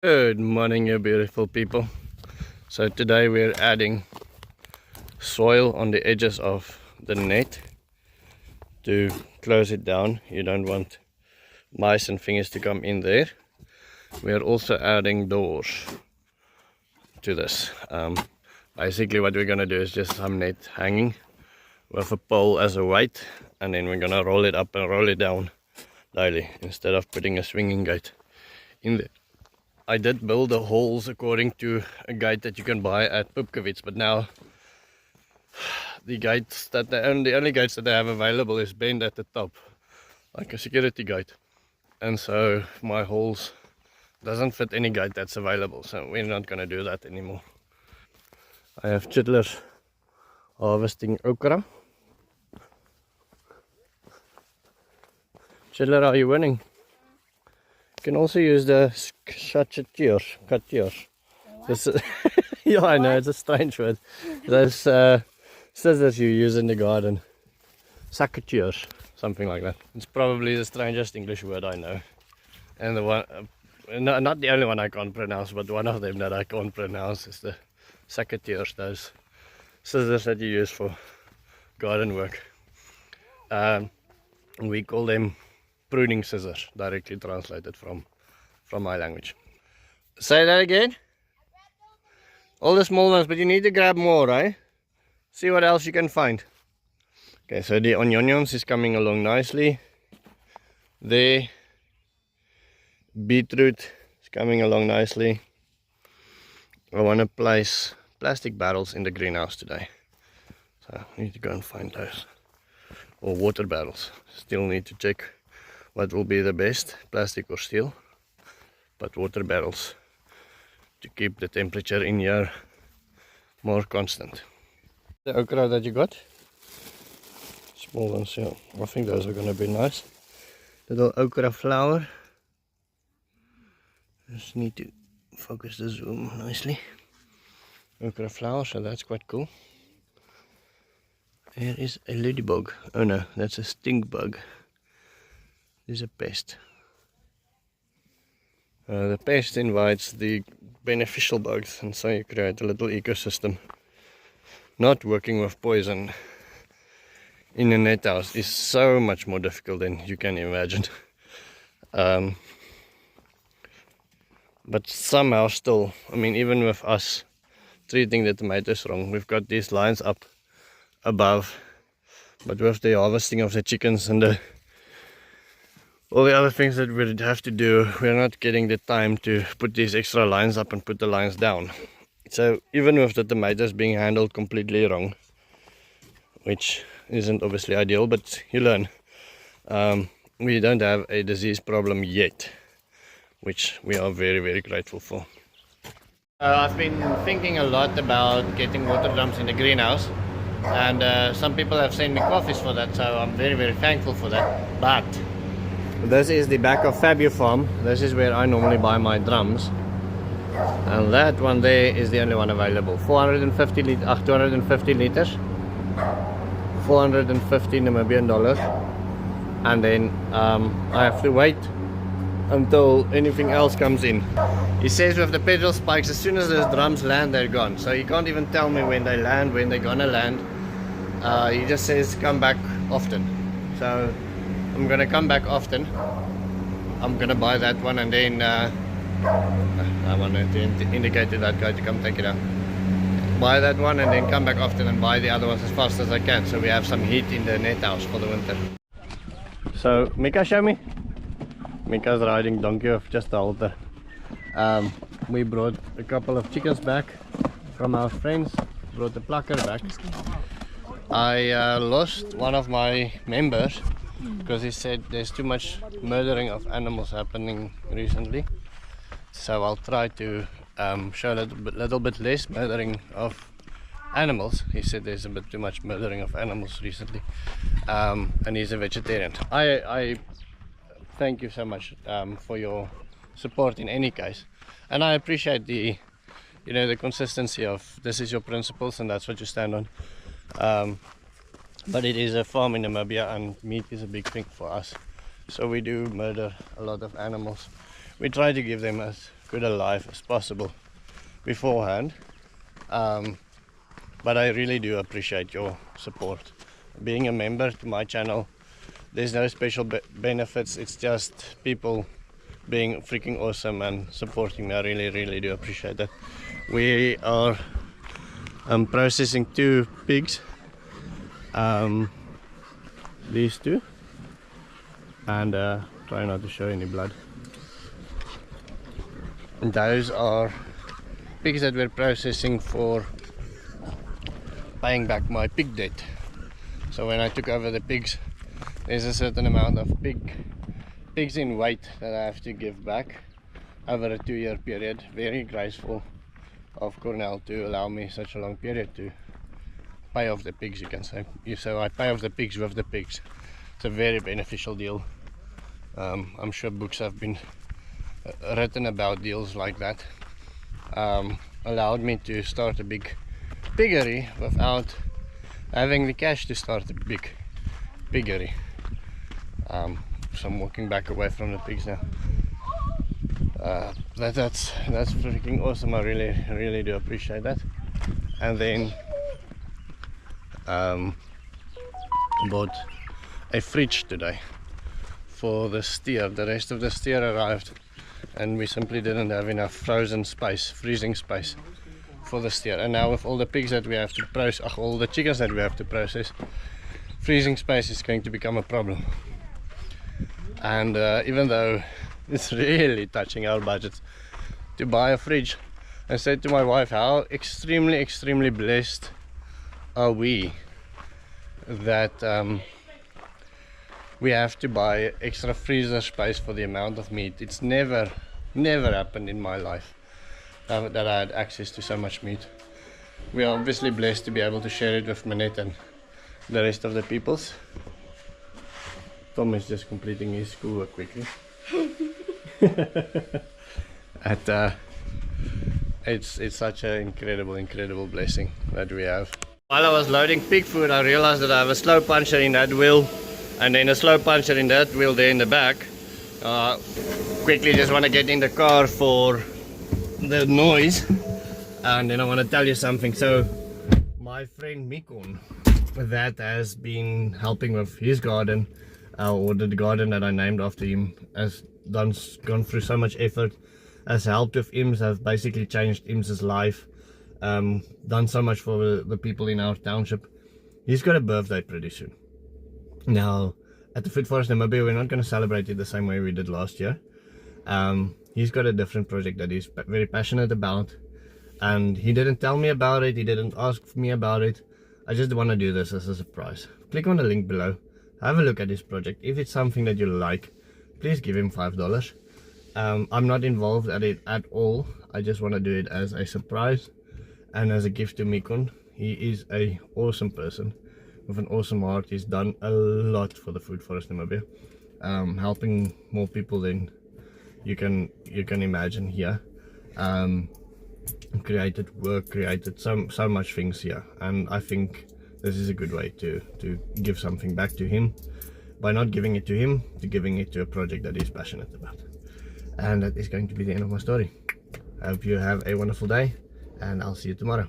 Good morning, you beautiful people. So today we're adding soil on the edges of the net to close it down. You don't want mice and things to come in there. We're also adding doors to this. Basically what we're gonna do is just some net hanging with a pole as a weight, and then we're gonna roll it up and roll it down daily instead of putting a swinging gate in there. I did build the holes according to a gate that you can buy at Pupkewitz, but now the gates that the only gates that they have available is bent at the top, like a security gate, and so my holes doesn't fit any gate that's available, so we're not gonna do that anymore. I have chitlers harvesting okra. Chitler, are you winning? You can also use the cuttiers. Yeah, I know, it's a strange word. Those scissors you use in the garden. Secateurs, something like that. It's probably the strangest English word I know. And the one, not the only one I can't pronounce, but one of them that I can't pronounce is the secateurs, those scissors that you use for garden work. We call them pruning scissors, directly translated from my language. Say that again? All the small ones, but you need to grab more, right? See what else you can find. Okay, so the onions is coming along nicely. The beetroot is coming along nicely. I want to place plastic barrels in the greenhouse today, so I need to go and find those. Or water barrels. Still need to check what will be the best, plastic or steel, but water barrels to keep the temperature in here more constant. The okra that you got, small ones, yeah, I think those are gonna be nice. Little okra flower. Just need to focus the zoom nicely. Okra flower, so that's quite cool. There is a ladybug. Oh no, that's a stink bug. This is a pest. The pest invites the beneficial bugs, and so you create a little ecosystem. Not working with poison in a net house is so much more difficult than you can imagine. But somehow still, I mean, even with us treating the tomatoes wrong, we've got these lines up above, but with the harvesting of the chickens and all the other things that we'd have to do, we're not getting the time to put these extra lines up and put the lines down. So even with the tomatoes being handled completely wrong, which isn't obviously ideal, but you learn. We don't have a disease problem yet, which we are very, very grateful for. I've been thinking a lot about getting water drums in the greenhouse, and some people have sent me coffees for that, so I'm very, very thankful for that. But this is the back of Fabio Farm. This is where I normally buy my drums, and that one there is the only one available. 250 liters, 450 Namibian dollars, and then I have to wait until anything else comes in. He says with the pedal spikes, as soon as those drums land, they're gone. So he can't even tell me when they land, when they're gonna land. He just says come back often. So I'm gonna come back often. I'm gonna buy that one, and then I wanted to indicate to that guy to come take it out. Buy that one and then come back often and buy the other ones as fast as I can, so we have some heat in the net house for the winter. So Mika, show me. Mika's riding donkey with just the halter. We brought a couple of chickens back from our friends. Brought the plucker back. I lost one of my members because he said there's too much murdering of animals happening recently. So I'll try to show a little bit less murdering of animals. He said there's a bit too much murdering of animals recently, and he's a vegetarian. I thank you so much for your support in any case, and I appreciate the consistency of this is your principles and that's what you stand on. But it is a farm in Namibia, and meat is a big thing for us, so we do murder a lot of animals. We try to give them as good a life as possible beforehand. But I really do appreciate your support. Being a member to my channel, there's no special benefits, it's just people being freaking awesome and supporting me. I really do appreciate that. We are processing 2 pigs, these 2, and try not to show any blood. And those are pigs that we're processing for paying back my pig debt. So when I took over the pigs, there's a certain amount of pigs in weight that I have to give back over a 2-year period. Very graceful of Cornell to allow me such a long period to pay off the pigs, you can say. So I pay off the pigs with the pigs. It's a very beneficial deal. I'm sure books have been written about deals like that. Allowed me to start a big piggery without having the cash to start a big piggery. So I'm walking back away from the pigs now. That's freaking awesome. I really do appreciate that. And then bought a fridge today for the steer. The rest of the steer arrived and we simply didn't have enough freezing space for the steer. And now with all the pigs that we have to process, all the chickens that we have to process, freezing space is going to become a problem. And even though it's really touching our budget to buy a fridge, I said to my wife, how extremely blessed are we that we have to buy extra freezer space for the amount of meat. It's never happened in my life that I had access to so much meat. We are obviously blessed to be able to share it with Manette and the rest of the peoples. Tom is just completing his schoolwork quickly. It's such an incredible blessing that we have. While I was loading pig food, I realized that I have a slow puncher in that wheel and then a slow puncher in that wheel there in the back. Quickly just want to get in the car for the noise, and then I want to tell you something. So my friend Mikon, that has been helping with his garden, or the garden that I named after him, has gone through so much effort, has helped with IMS, has basically changed IMS's life, done so much for the people in our township. He's got a birthday pretty soon. Now at the Food Forest Namibia, we're not going to celebrate it the same way we did last year. He's got a different project that he's very passionate about, and he didn't tell me about it, he didn't ask me about it. I just want to do this as a surprise. Click on the link below, have a look at his project. If it's something that you like, please give him $5. I'm not involved at it at all. I just want to do it as a surprise and as a gift to Mikon. He is an awesome person with an awesome heart. He's done a lot for the Food Forest Namibia, helping more people than you can imagine here. Created work, created so much things here, and I think this is a good way to give something back to him, by not giving it to him, to giving it to a project that he's passionate about. And that is going to be the end of my story. I hope you have a wonderful day, and I'll see you tomorrow.